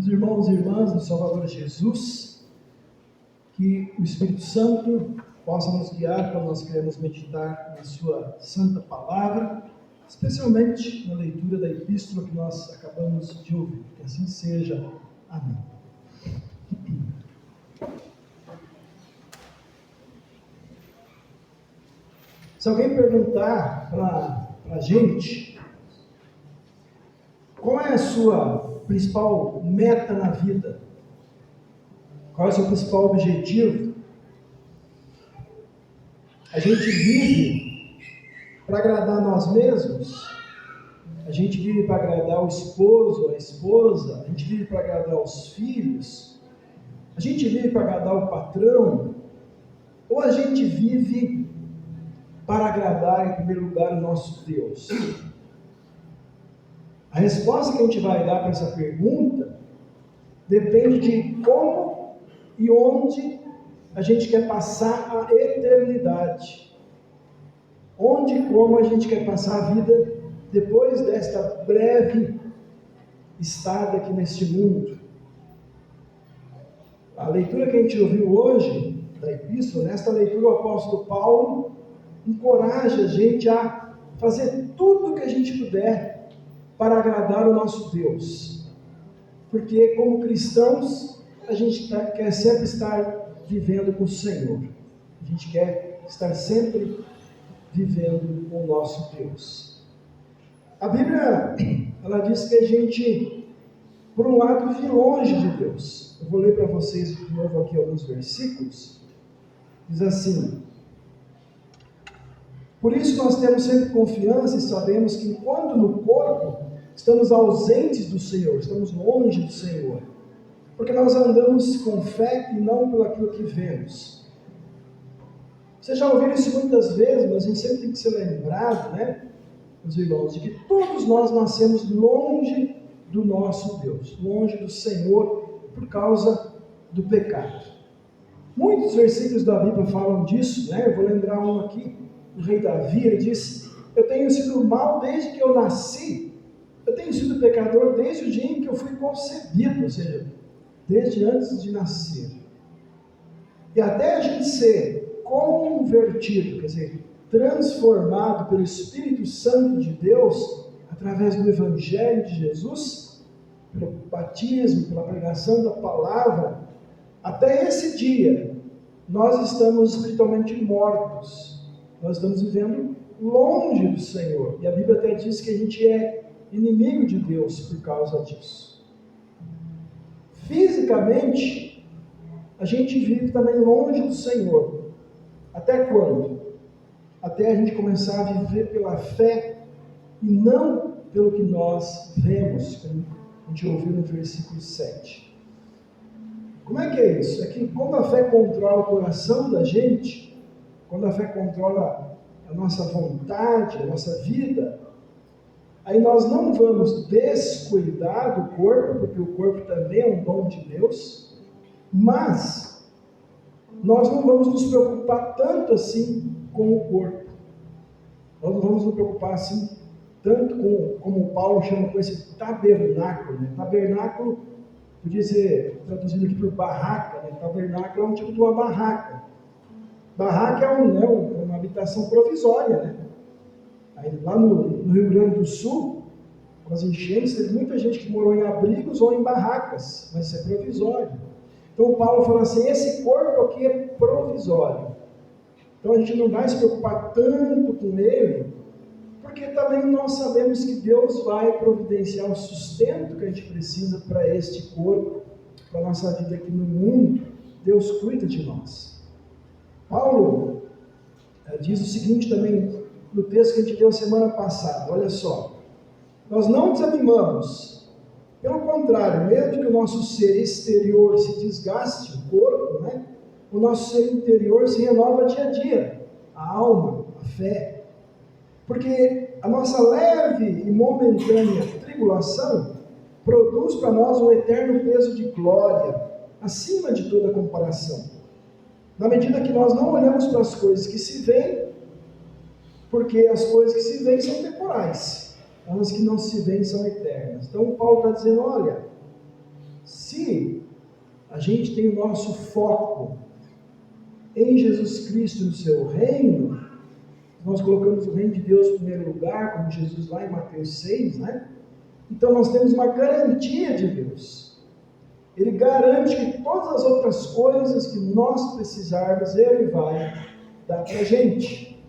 Meus irmãos e irmãs do Salvador Jesus, que o Espírito Santo possa nos guiar quando nós queremos meditar na sua santa palavra, especialmente na leitura da epístola que nós acabamos de ouvir. Que assim seja. Amém. Se alguém perguntar para a gente qual é a sua principal meta na vida, qual é o seu principal objetivo, a gente vive para agradar nós mesmos, a gente vive para agradar o esposo, a esposa, a gente vive para agradar os filhos, a gente vive para agradar o patrão, ou a gente vive para agradar em primeiro lugar o nosso Deus? A resposta que a gente vai dar para essa pergunta depende de como e onde a gente quer passar a eternidade. Onde e como a gente quer passar a vida depois desta breve estada aqui neste mundo. A leitura que a gente ouviu hoje da epístola, nesta leitura o apóstolo Paulo encoraja a gente a fazer tudo o que a gente puder para agradar o nosso Deus. Porque como cristãos, a gente quer sempre estar vivendo com o Senhor. A gente quer estar sempre vivendo com o nosso Deus. A Bíblia, ela diz que a gente, por um lado, vive longe de Deus. Eu vou ler para vocês de novo aqui alguns versículos. Diz assim: por isso nós temos sempre confiança e sabemos que enquanto no corpo estamos ausentes do Senhor, estamos longe do Senhor, porque nós andamos com fé e não pelo aquilo que vemos. Vocês já ouviram isso muitas vezes, mas a gente sempre tem que ser lembrado, meus irmãos, de que todos nós nascemos longe do nosso Deus, longe do Senhor, por causa do pecado. Muitos versículos da Bíblia falam disso, Eu vou lembrar um aqui. O rei Davi, ele diz: eu tenho sido mal desde que eu nasci, eu tenho sido pecador desde o dia em que eu fui concebido, ou seja, desde antes de nascer. E até a gente ser convertido, quer dizer, transformado pelo Espírito Santo de Deus, através do Evangelho de Jesus, pelo batismo, pela pregação da palavra, até esse dia, nós estamos espiritualmente mortos. Nós estamos vivendo longe do Senhor. E a Bíblia até diz que a gente é inimigo de Deus por causa disso. Fisicamente, a gente vive também longe do Senhor. Até quando? Até a gente começar a viver pela fé e não pelo que nós vemos, como a gente ouviu no versículo 7. Como é que é isso? É que quando a fé controla o coração da gente, quando a fé controla a nossa vontade, a nossa vida, aí nós não vamos descuidar do corpo, porque o corpo também é um dom de Deus, mas nós não vamos nos preocupar tanto assim com o corpo. Nós não vamos nos preocupar assim tanto como Paulo chama com esse tabernáculo. Tabernáculo podia ser traduzido aqui por barraca. Tabernáculo é um tipo de uma barraca. Barraca é uma habitação provisória, Aí, lá no Rio Grande do Sul, nas enchentes, teve muita gente que morou em abrigos ou em barracas, mas isso é provisório. Então Paulo fala assim: esse corpo aqui é provisório. Então a gente não vai se preocupar tanto com ele, porque também nós sabemos que Deus vai providenciar o sustento que a gente precisa para este corpo, para a nossa vida aqui no mundo. Deus cuida de nós. Paulo diz o seguinte também no texto que a gente leu semana passada, olha só: nós não desanimamos, pelo contrário, mesmo que o nosso ser exterior se desgaste, o corpo, o nosso ser interior se renova dia a dia, a alma, a fé, porque a nossa leve e momentânea tribulação produz para nós um eterno peso de glória, acima de toda comparação. Na medida que nós não olhamos para as coisas que se veem, porque as coisas que se veem são temporais, as que não se veem são eternas. Então Paulo está dizendo: olha, Se a gente tem o nosso foco em Jesus Cristo e no seu reino, nós colocamos o reino de Deus em primeiro lugar, como Jesus lá em Mateus 6, né? Então nós temos uma garantia de Deus. Ele garante que todas as outras coisas que nós precisarmos, Ele vai dar para a gente.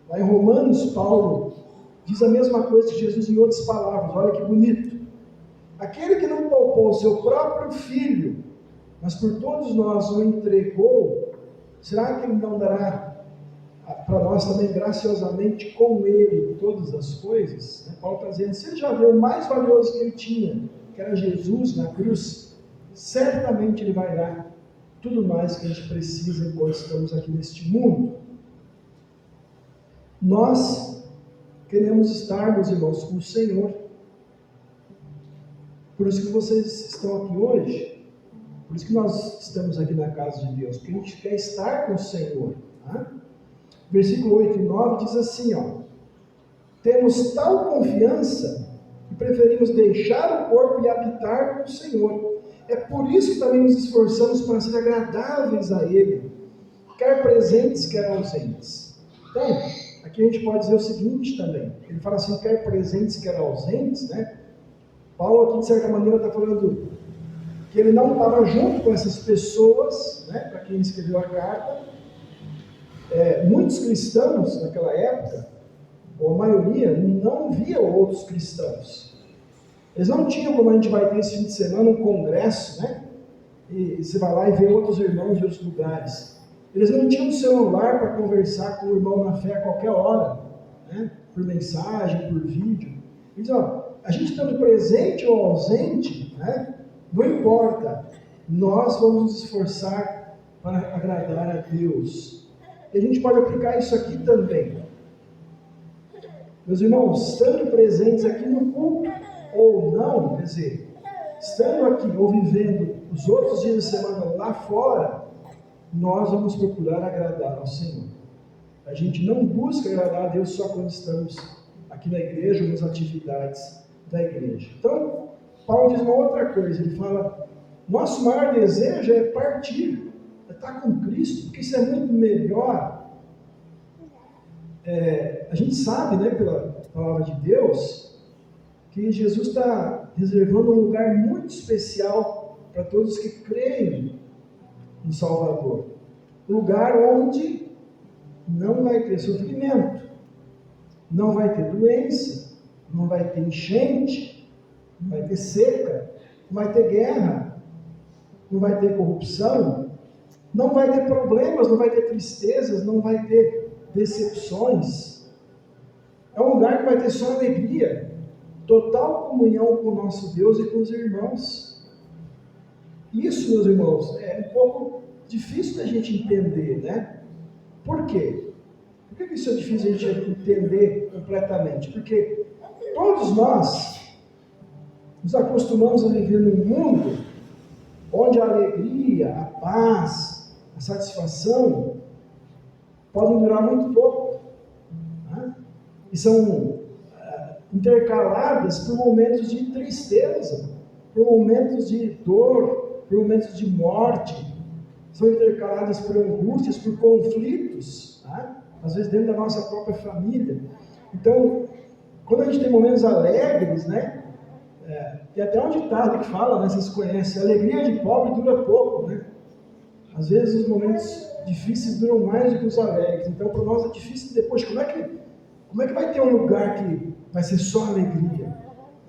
Lá em Romanos, Paulo diz a mesma coisa que Jesus em outras palavras, olha que bonito. Aquele que não poupou o seu próprio filho, mas por todos nós o entregou, será que Ele não dará para nós também graciosamente com Ele todas as coisas? Paulo está dizendo, se Ele já deu o mais valioso que Ele tinha, que era Jesus na cruz, certamente Ele vai dar tudo mais que a gente precisa enquanto estamos aqui neste mundo. Nós queremos estar, meus irmãos, com o Senhor. Por isso que vocês estão aqui hoje. Por isso que nós estamos aqui na casa de Deus. Porque a gente quer estar com o Senhor. Tá? Versículo 8 e 9 diz assim, ó. Temos tal confiança que preferimos deixar o corpo e habitar com o Senhor. É por isso que também nos esforçamos para ser agradáveis a Ele, quer presentes, quer ausentes. Então, aqui a gente pode dizer o seguinte também. Ele fala assim, quer presentes, quer ausentes, né? Paulo aqui, de certa maneira, está falando que ele não estava junto com essas pessoas, né, para quem escreveu a carta. Muitos cristãos naquela época, ou a maioria, não via outros cristãos. Eles não tinham, como a gente vai ter esse fim de semana, um congresso, né? E você vai lá e vê outros irmãos de outros lugares. Eles não tinham um celular para conversar com o irmão na fé a qualquer hora, né? Por mensagem, por vídeo. Eles dizem, ó, a gente estando presente ou ausente, né? Não importa, nós vamos nos esforçar para agradar a Deus. E a gente pode aplicar isso aqui também. Meus irmãos, estando presentes aqui no culto ou não, quer dizer, estando aqui ou vivendo os outros dias da semana lá fora, nós vamos procurar agradar ao Senhor. A gente não busca agradar a Deus só quando estamos aqui na igreja ou nas atividades da igreja. Então, Paulo diz uma outra coisa, ele fala, nosso maior desejo é partir, é estar com Cristo, porque isso é muito melhor. A gente sabe, né, pela palavra de Deus, que Jesus está reservando um lugar muito especial para todos que creem no Salvador. Um lugar onde não vai ter sofrimento, não vai ter doença, não vai ter enchente, não vai ter seca, não vai ter guerra, não vai ter corrupção, não vai ter problemas, não vai ter tristezas, não vai ter decepções. É um lugar que vai ter só alegria, total comunhão com o nosso Deus e com os irmãos. Isso, meus irmãos, é um pouco difícil da gente entender, né? Por quê? Por que isso é difícil a gente entender completamente? Porque todos nós nos acostumamos a viver num mundo onde a alegria, a paz, a satisfação podem durar muito pouco, né? E são intercaladas por momentos de tristeza, por momentos de dor, por momentos de morte, são intercaladas por angústias, por conflitos, né? Às vezes dentro da nossa própria família. Então, quando a gente tem momentos alegres, né? Tem até um ditado que fala, né? Vocês conhecem, a alegria de pobre dura pouco, né? Às vezes os momentos difíceis duram mais do que os alegres. Então, para nós é difícil depois. Como é que vai ter um lugar que vai ser só alegria?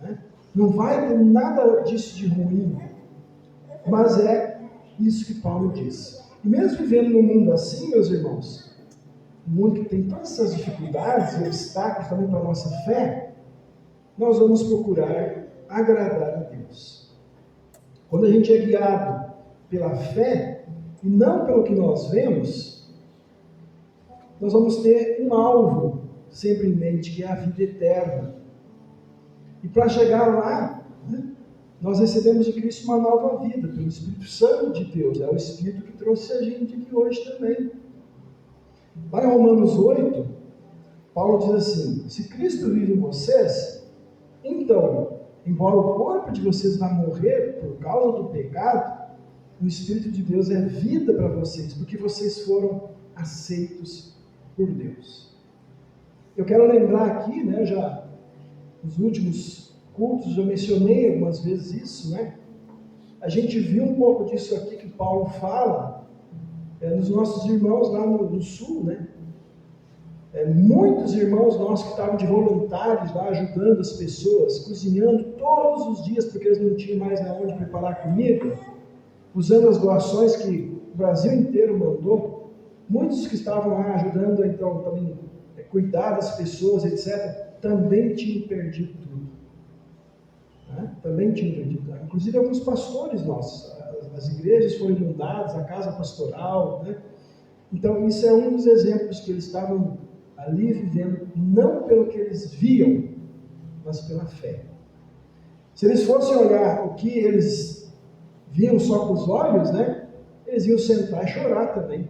Né? Não vai ter nada disso de ruim. Mas é isso que Paulo diz. E mesmo vivendo num mundo assim, meus irmãos, um mundo que tem todas essas dificuldades e obstáculos também para a nossa fé, nós vamos procurar agradar a Deus. Quando a gente é guiado pela fé e não pelo que nós vemos, nós vamos ter um alvo sempre em mente, que é a vida eterna. E para chegar lá, né, nós recebemos de Cristo uma nova vida, pelo Espírito Santo de Deus. É o Espírito que trouxe a gente aqui hoje também. Lá em Romanos 8, Paulo diz assim, se Cristo vive em vocês, então, embora o corpo de vocês vá morrer por causa do pecado, o Espírito de Deus é vida para vocês, porque vocês foram aceitos por Deus. Eu quero lembrar aqui, né, já nos últimos cultos, eu mencionei algumas vezes isso, né? A gente viu um pouco disso aqui que Paulo fala nos nossos irmãos lá no sul, né? Muitos irmãos nossos que estavam de voluntários lá ajudando as pessoas, cozinhando todos os dias, porque eles não tinham mais aonde preparar comida, usando as doações que o Brasil inteiro mandou. Muitos que estavam lá ajudando, então, também cuidar das pessoas, etc., também tinham perdido tudo. Né? Também tinham perdido tudo. Inclusive alguns pastores nossos, as igrejas foram inundadas, a casa pastoral, né? Então, isso é um dos exemplos que eles estavam ali vivendo, não pelo que eles viam, mas pela fé. Se eles fossem olhar o que eles viam só com os olhos, né, eles iam sentar e chorar também.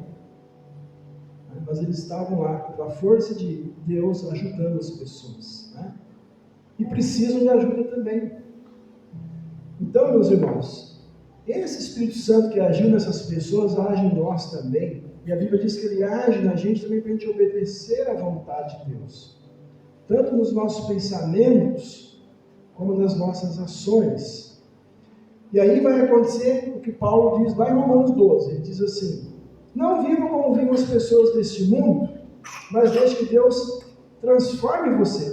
Mas eles estavam lá, pela força de Deus, ajudando as pessoas. Né? E precisam de ajuda também. Então, meus irmãos, esse Espírito Santo que agiu nessas pessoas, age em nós também. E a Bíblia diz que ele age na gente também para a gente obedecer à vontade de Deus. Tanto nos nossos pensamentos, como nas nossas ações. E aí vai acontecer o que Paulo diz lá em Romanos 12. Ele diz assim: não vivam como vivem as pessoas deste mundo, mas deixe que Deus transforme vocês.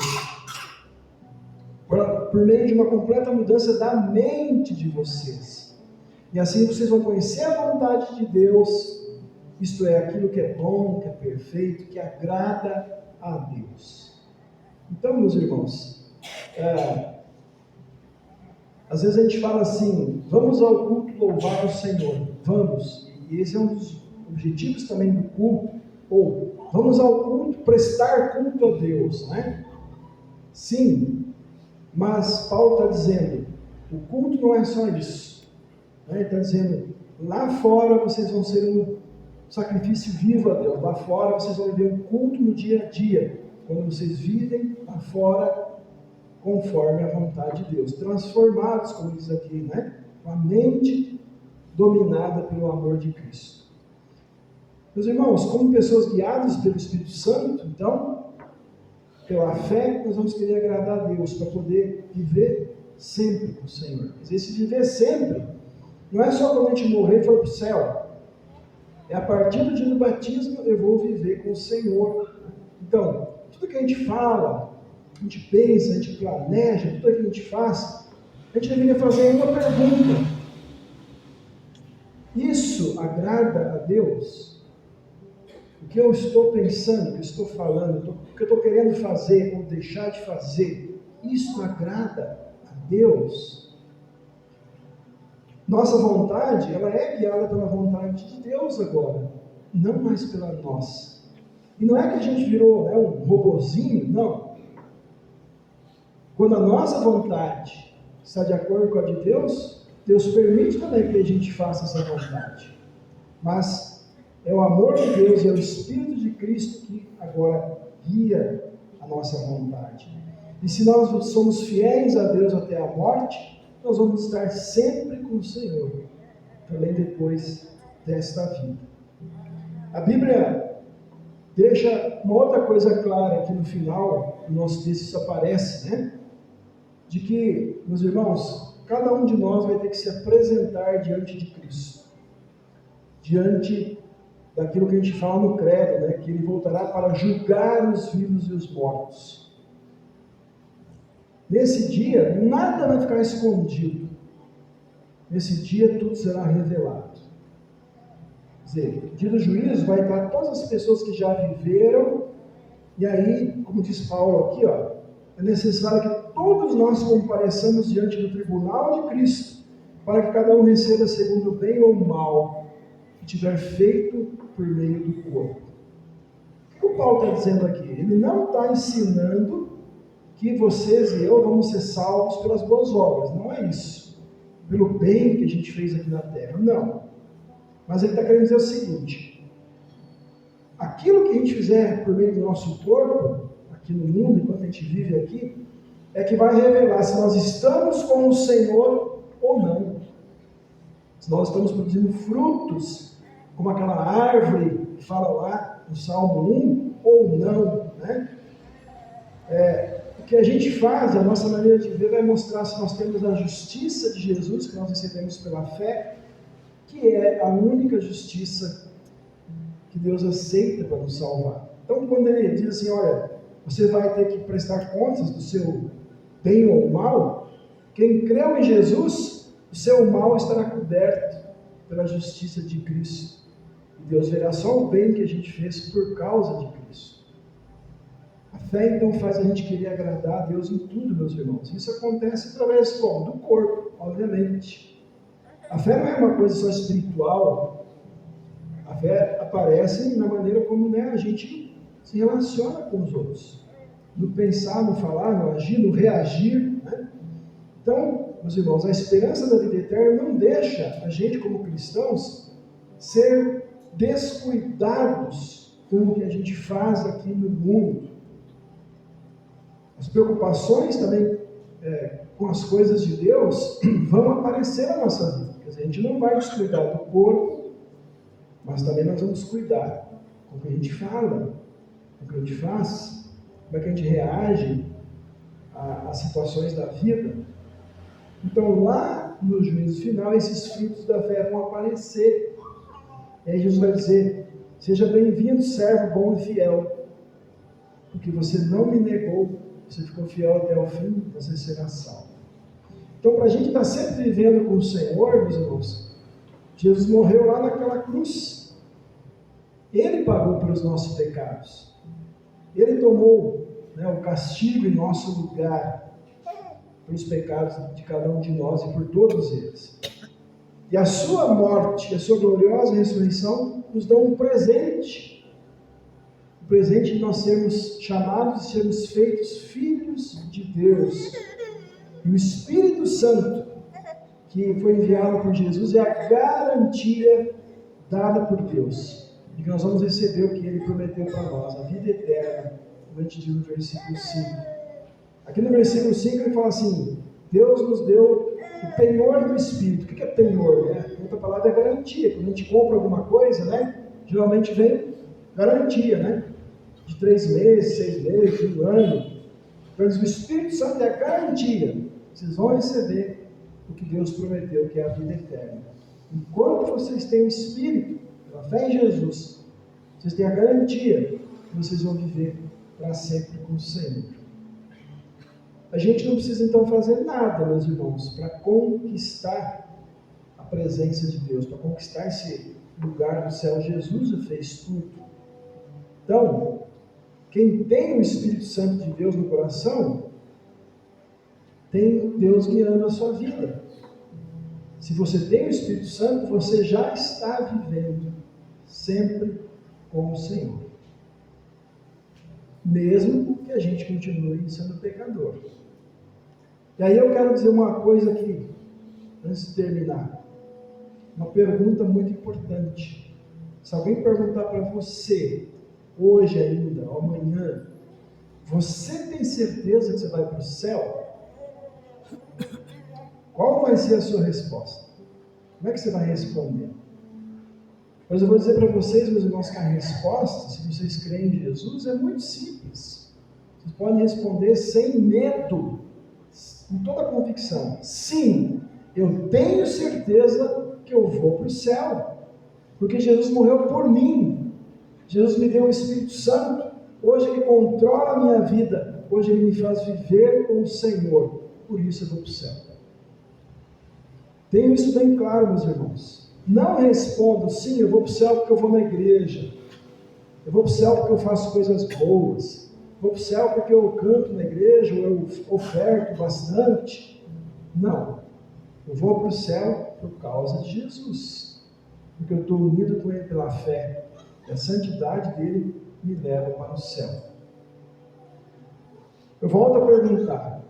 Por meio de uma completa mudança da mente de vocês. E assim vocês vão conhecer a vontade de Deus, isto é, aquilo que é bom, que é perfeito, que agrada a Deus. Então, meus irmãos, às vezes a gente fala assim, vamos ao culto louvar o Senhor. Vamos, e esse é um dos objetivos também do culto. Ou, vamos ao culto prestar culto a Deus, né? Sim, mas Paulo está dizendo, o culto não é só isso. Né? Ele está dizendo, lá fora vocês vão ser um sacrifício vivo a Deus. Lá fora vocês vão viver um culto no dia a dia, quando vocês vivem lá fora conforme a vontade de Deus, transformados, como diz aqui, né? Com a mente dominada pelo amor de Cristo. Meus irmãos, como pessoas guiadas pelo Espírito Santo, então, pela fé, nós vamos querer agradar a Deus para poder viver sempre com o Senhor. Mas esse viver sempre não é só quando a gente morrer e for para o céu. É a partir do dia do batismo eu vou viver com o Senhor. Então, tudo que a gente fala, a gente pensa, a gente planeja, tudo que a gente faz, a gente deveria fazer uma pergunta: isso agrada a Deus? O que eu estou pensando, o que eu estou falando, o que eu estou querendo fazer ou deixar de fazer, isso agrada a Deus? Nossa vontade, ela é guiada pela vontade de Deus agora, não mais pela nossa. E não é que a gente virou, né, um robozinho, não. Quando a nossa vontade está de acordo com a de Deus, Deus permite também que a gente faça essa vontade. Mas é o amor de Deus, é o Espírito de Cristo que agora guia a nossa vontade. E se nós somos fiéis a Deus até a morte, nós vamos estar sempre com o Senhor, também depois desta vida. A Bíblia deixa uma outra coisa clara aqui no final, no nosso texto isso aparece, né? De que, meus irmãos, cada um de nós vai ter que se apresentar diante de Cristo, diante daquilo que a gente fala no credo, né? Que Ele voltará para julgar os vivos e os mortos. Nesse dia, nada vai ficar escondido. Nesse dia, tudo será revelado. Quer dizer, no dia do juízo vai estar todas as pessoas que já viveram, e aí, como diz Paulo aqui, ó, é necessário que todos nós compareçamos diante do tribunal de Cristo, para que cada um receba segundo o bem ou o mal que tiver feito por meio do corpo. O que o Paulo está dizendo aqui? Ele não está ensinando que vocês e eu vamos ser salvos pelas boas obras. Não é isso. Pelo bem que a gente fez aqui na terra. Não. Mas ele está querendo dizer o seguinte: aquilo que a gente fizer por meio do nosso corpo, aqui no mundo, enquanto a gente vive aqui, é que vai revelar se nós estamos com o Senhor ou não. Se nós estamos produzindo frutos, como aquela árvore que fala lá no Salmo 1, ou não, né? O que a gente faz, a nossa maneira de ver, vai mostrar se nós temos a justiça de Jesus, que nós recebemos pela fé, que é a única justiça que Deus aceita para nos salvar. Então, quando ele diz assim, olha, você vai ter que prestar contas do seu bem ou mal, quem creu em Jesus, o seu mal estará coberto pela justiça de Cristo. E Deus verá só o bem que a gente fez por causa de Cristo. A fé, então, faz a gente querer agradar a Deus em tudo, meus irmãos. Isso acontece através como? Do corpo, obviamente. A fé não é uma coisa só espiritual. A fé aparece na maneira como, né, a gente se relaciona com os outros. No pensar, no falar, no agir, no reagir. Né? Então, meus irmãos, a esperança da vida eterna não deixa a gente, como cristãos, ser descuidados com o que a gente faz aqui no mundo. As preocupações também com as coisas de Deus vão aparecer na nossa vida. Quer dizer, a gente não vai descuidar do corpo, mas também nós vamos cuidar com o que a gente fala, com o que a gente faz, como é que a gente reage às situações da vida. Então, lá no juízo final, esses frutos da fé vão aparecer. E aí Jesus vai dizer, seja bem-vindo, servo bom e fiel, porque você não me negou, você ficou fiel até o fim, você será salvo. Então, para a gente estar sempre vivendo com o Senhor, meus irmãos, Jesus morreu lá naquela cruz. Ele pagou pelos nossos pecados. Ele tomou, né, o castigo em nosso lugar, pelos pecados de cada um de nós e por todos eles. E a sua morte, a sua gloriosa ressurreição, nos dá um presente. O presente de nós sermos chamados e sermos feitos filhos de Deus. E o Espírito Santo, que foi enviado por Jesus, é a garantia dada por Deus. E que nós vamos receber o que Ele prometeu para nós, a vida eterna, como a gente diz no versículo 5. Aqui no versículo 5 ele fala assim, Deus nos deu o penhor do Espírito. O que é penhor? Né? Outra palavra é garantia. Quando a gente compra alguma coisa, né, geralmente vem garantia, né? De 3 meses, 6 meses, 1 ano. Então o Espírito Santo é a garantia. Vocês vão receber o que Deus prometeu, que é a vida eterna. Enquanto vocês têm o Espírito, pela fé em Jesus, vocês têm a garantia que vocês vão viver para sempre com o Senhor. A gente não precisa então fazer nada, meus irmãos, para conquistar a presença de Deus, para conquistar esse lugar do céu. Jesus já fez tudo. Então, quem tem o Espírito Santo de Deus no coração, tem Deus guiando a sua vida. Se você tem o Espírito Santo, você já está vivendo sempre com o Senhor. Mesmo que a gente continue sendo pecador. E aí eu quero dizer uma coisa aqui, antes de terminar. Uma pergunta muito importante. Se alguém perguntar para você, hoje ainda, amanhã, você tem certeza que você vai para o céu? Qual vai ser a sua resposta? Como é que você vai responder? Mas eu vou dizer para vocês, meus irmãos, que a resposta, se vocês creem em Jesus, é muito simples. Vocês podem responder sem medo, com toda a convicção. Sim, eu tenho certeza que eu vou para o céu, porque Jesus morreu por mim. Jesus me deu o Espírito Santo. Hoje Ele controla a minha vida. Hoje Ele me faz viver com o Senhor. Por isso eu vou para o céu. Tenho isso bem claro, meus irmãos. Não respondo, sim, eu vou para o céu porque eu vou na igreja. Eu vou para o céu porque eu faço coisas boas. Vou para o céu porque eu canto na igreja, ou eu oferto bastante. Não. Eu vou para o céu por causa de Jesus. Porque eu estou unido com Ele pela fé. E a santidade dele me leva para o céu. Eu volto a perguntar.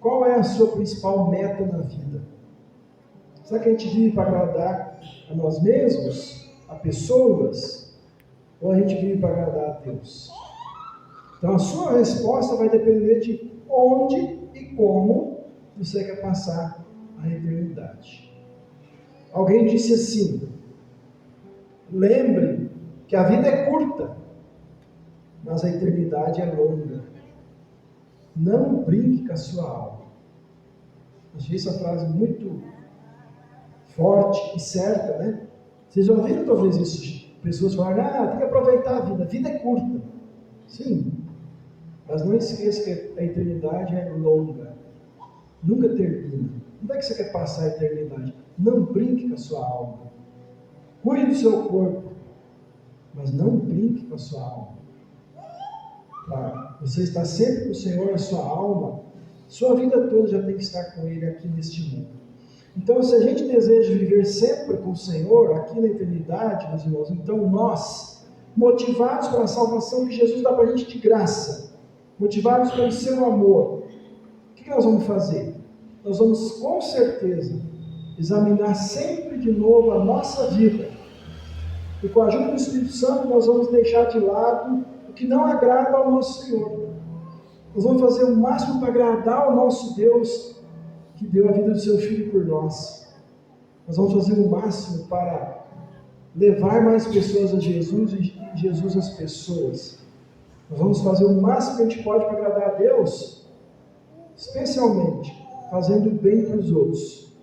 Qual é a sua principal meta na vida? Será que a gente vive para agradar a nós mesmos? A pessoas? Ou a gente vive para agradar a Deus? Então a sua resposta vai depender de onde e como você quer passar a eternidade. Alguém disse assim: lembre que a vida é curta, mas a eternidade é longa. Não brinque com a sua alma. Achei essa frase muito forte e certa, né? Vocês já ouviram talvez isso? Pessoas falarem, tem que aproveitar a vida é curta. Sim, mas não esqueça que a eternidade é longa. Nunca termina. Onde é que você quer passar a eternidade? Não brinque com a sua alma. Cuide do seu corpo, mas não brinque com a sua alma. Claro, você está sempre com o Senhor, a sua alma, sua vida toda já tem que estar com Ele aqui neste mundo. Então, se a gente deseja viver sempre com o Senhor, aqui na eternidade, meus irmãos, então nós, motivados pela salvação que Jesus dá para a gente de graça, motivados pelo seu amor, o que nós vamos fazer? Nós vamos, com certeza, examinar sempre de novo a nossa vida. E com a ajuda do Espírito Santo, nós vamos deixar de lado o que não agrada ao nosso Senhor. Nós vamos fazer o máximo para agradar ao nosso Deus, que deu a vida do seu Filho por nós. Nós vamos fazer o máximo para levar mais pessoas a Jesus e Jesus às pessoas. Nós vamos fazer o máximo que a gente pode para agradar a Deus, especialmente fazendo bem para os outros.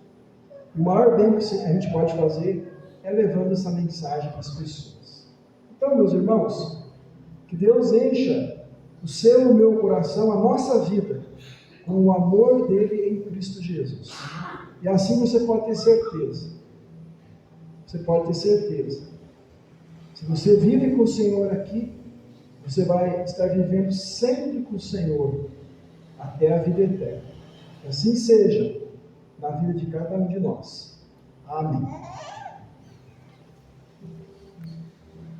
O maior bem que a gente pode fazer é levando essa mensagem para as pessoas. Então, meus irmãos, que Deus encha o seu e o meu coração, a nossa vida, com o amor dele em Cristo Jesus. E assim você pode ter certeza. Você pode ter certeza. Se você vive com o Senhor aqui, você vai estar vivendo sempre com o Senhor até a vida eterna. Que assim seja na vida de cada um de nós. Amém.